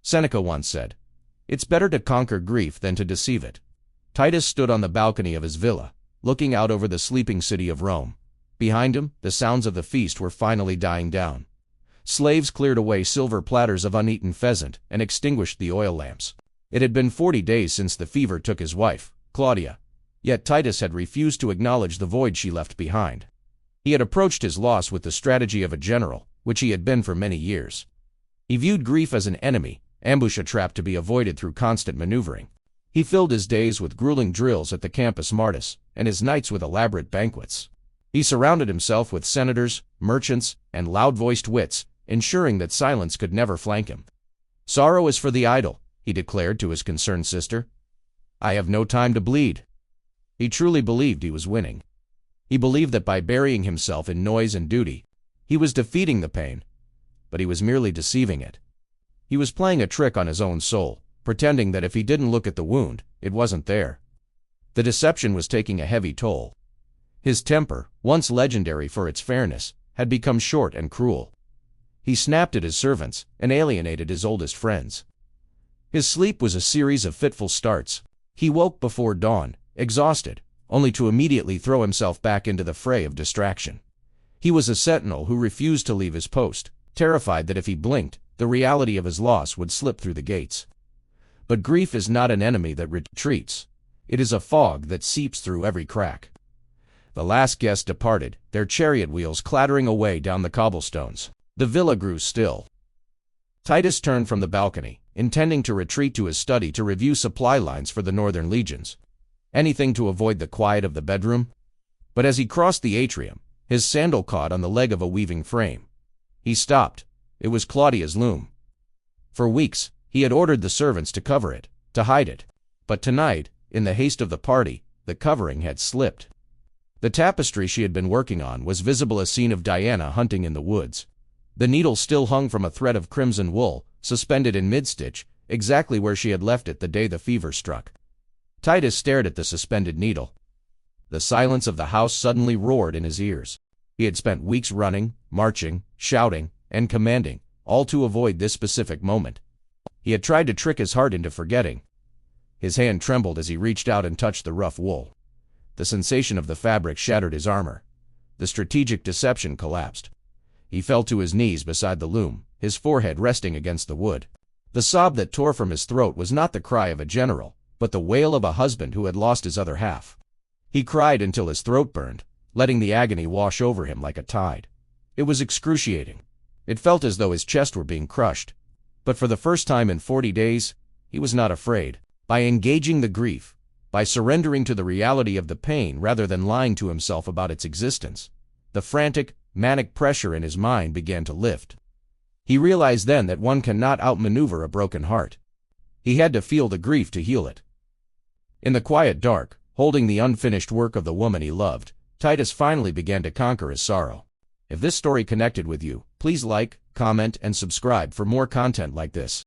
Seneca once said, "It's better to conquer grief than to deceive it." Titus stood on the balcony of his villa, looking out over the sleeping city of Rome. Behind him, the sounds of the feast were finally dying down. Slaves cleared away silver platters of uneaten pheasant and extinguished the oil lamps. It had been 40 days since the fever took his wife, Claudia, yet Titus had refused to acknowledge the void she left behind. He had approached his loss with the strategy of a general, which he had been for many years. He viewed grief as an enemy, ambush a trap to be avoided through constant maneuvering. He filled his days with grueling drills at the Campus Martis, and his nights with elaborate banquets. He surrounded himself with senators, merchants, and loud-voiced wits, ensuring that silence could never flank him. "Sorrow is for the idle," he declared to his concerned sister. "I have no time to bleed." He truly believed he was winning. He believed that by burying himself in noise and duty, he was defeating the pain, but he was merely deceiving it. He was playing a trick on his own soul, pretending that if he didn't look at the wound, it wasn't there. The deception was taking a heavy toll. His temper, once legendary for its fairness, had become short and cruel. He snapped at his servants and alienated his oldest friends. His sleep was a series of fitful starts. He woke before dawn, exhausted, only to immediately throw himself back into the fray of distraction. He was a sentinel who refused to leave his post, terrified that if he blinked, the reality of his loss would slip through the gates. But grief is not an enemy that retreats. It is a fog that seeps through every crack. The last guest departed, their chariot wheels clattering away down the cobblestones. The villa grew still. Titus turned from the balcony, intending to retreat to his study to review supply lines for the northern legions. Anything to avoid the quiet of the bedroom. But as he crossed the atrium, his sandal caught on the leg of a weaving frame. He stopped. It was Claudia's loom. For weeks, he had ordered the servants to cover it, to hide it. But tonight, in the haste of the party, the covering had slipped. The tapestry she had been working on was visible, a scene of Diana hunting in the woods. The needle still hung from a thread of crimson wool, suspended in mid-stitch, exactly where she had left it the day the fever struck. Titus stared at the suspended needle. The silence of the house suddenly roared in his ears. He had spent weeks running, marching, shouting, and commanding, all to avoid this specific moment. He had tried to trick his heart into forgetting. His hand trembled as he reached out and touched the rough wool. The sensation of the fabric shattered his armor. The strategic deception collapsed. He fell to his knees beside the loom, his forehead resting against the wood. The sob that tore from his throat was not the cry of a general, but the wail of a husband who had lost his other half. He cried until his throat burned, letting the agony wash over him like a tide. It was excruciating. It felt as though his chest were being crushed. But for the first time in 40 days, he was not afraid. By engaging the grief, by surrendering to the reality of the pain rather than lying to himself about its existence, the frantic, manic pressure in his mind began to lift. He realized then that one cannot outmaneuver a broken heart. He had to feel the grief to heal it. In the quiet dark, holding the unfinished work of the woman he loved, Titus finally began to conquer his sorrow. If this story connected with you, please like, comment, and subscribe for more content like this.